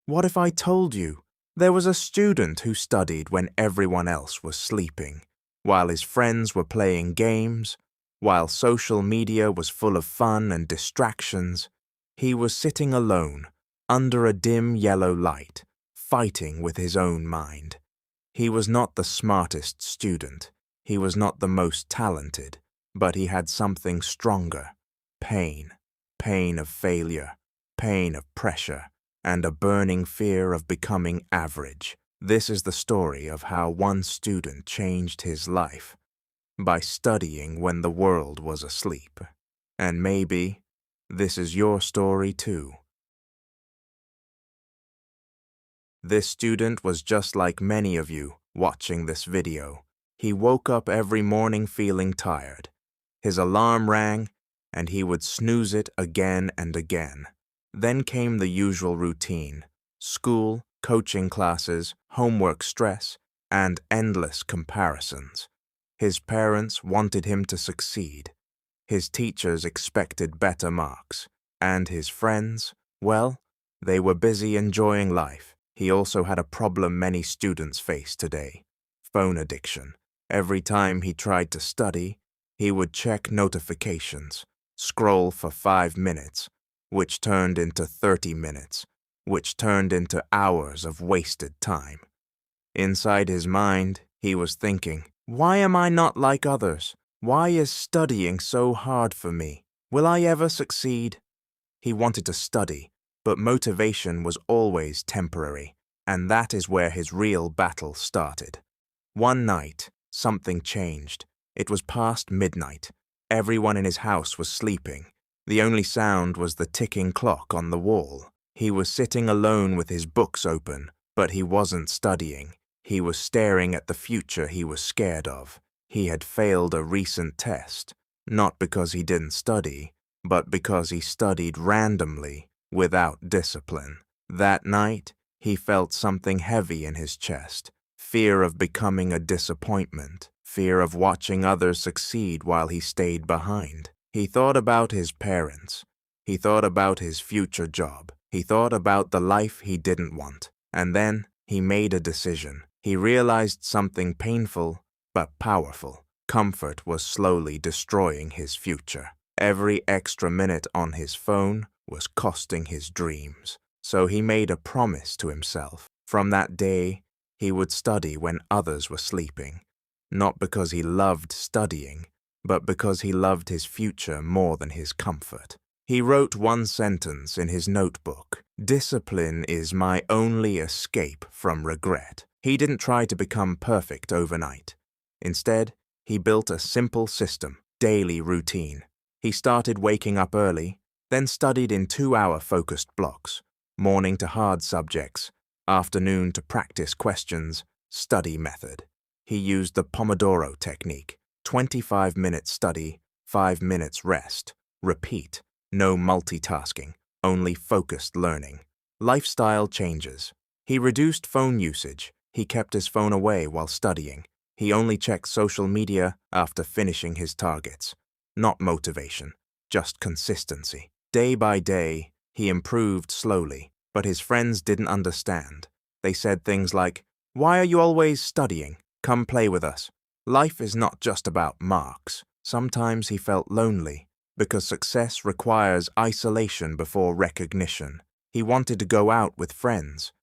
What if I told you there was a student who studied when everyone else was sleeping, while his friends were playing games, while social media was full of fun and distractions? He was sitting alone, under a dim yellow light, fighting with his own mind. He was not the smartest student, he was not the most talented, but he had something stronger: pain, pain of failure, pain of pressure, and a burning fear of becoming average. This is the story of how one student changed his life by studying when the world was asleep. And maybe this is your story too. This student was just like many of you watching this video. He woke up every morning feeling tired. His alarm rang, and he would snooze it again and again. Then came the usual routine: school, coaching classes, homework stress, and endless comparisons. His parents wanted him to succeed. His teachers expected better marks. And his friends, well, they were busy enjoying life. He also had a problem many students face today: phone addiction. Every time he tried to study, he would check notifications, scroll for 5 minutes, which turned into 30 minutes, which turned into hours of wasted time. Inside his mind, he was thinking, why am I not like others? Why is studying so hard for me? Will I ever succeed? He wanted to study, but motivation was always temporary, and that is where his real battle started. One night, something changed. It was past midnight. Everyone in his house was sleeping. The only sound was the ticking clock on the wall. He was sitting alone with his books open, but he wasn't studying. He was staring at the future he was scared of. He had failed a recent test, not because he didn't study, but because he studied randomly, without discipline. That night, he felt something heavy in his chest: fear of becoming a disappointment, fear of watching others succeed while he stayed behind. He thought about his parents. He thought about his future job. He thought about the life he didn't want. And then he made a decision. He realized something painful but powerful. Comfort was slowly destroying his future. Every extra minute on his phone was costing his dreams. So he made a promise to himself. From that day, he would study when others were sleeping, not because he loved studying, but because he loved his future more than his comfort. He wrote one sentence in his notebook: "Discipline is my only escape from regret." He didn't try to become perfect overnight. Instead, he built a simple system: daily routine. He started waking up early, then studied in 2-hour focused blocks, morning to hard subjects, afternoon to practice questions, study method. He used the Pomodoro technique: 25-minute study, 5 minutes rest, repeat, no multitasking, only focused learning. Lifestyle changes. He reduced phone usage. He kept his phone away while studying. He only checked social media after finishing his targets. Not motivation, just consistency. Day by day, he improved slowly, but his friends didn't understand. They said things like, "Why are you always studying? Come play with us." Life is not just about marks. Sometimes he felt lonely, because success requires isolation before recognition. He wanted to go out with friends,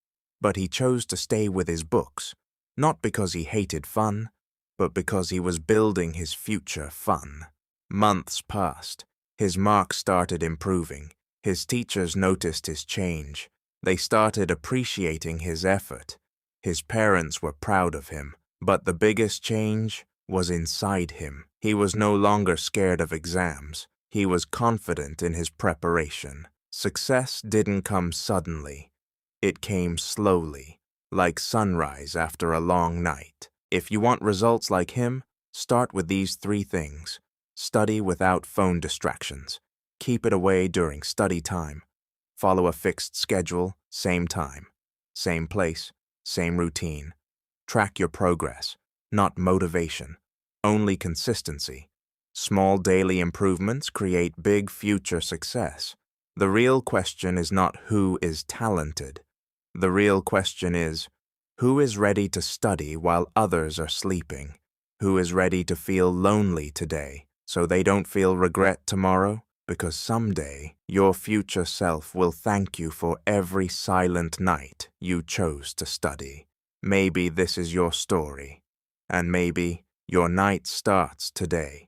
but he chose to stay with his books, not because he hated fun, but because he was building his future fun. Months passed. His marks started improving. His teachers noticed his change. They started appreciating his effort. His parents were proud of him. But the biggest change was inside him. He was no longer scared of exams. He was confident in his preparation. Success didn't come suddenly. It came slowly, like sunrise after a long night. If you want results like him, start with these 3 things. Study without phone distractions. Keep it away during study time. Follow a fixed schedule, same time, same place, same routine. Track your progress, not motivation, only consistency. Small daily improvements create big future success. The real question is not who is talented. The real question is, who is ready to study while others are sleeping? Who is ready to feel lonely today so they don't feel regret tomorrow? Because someday your future self will thank you for every silent night you chose to study. Maybe this is your story, and maybe your night starts today.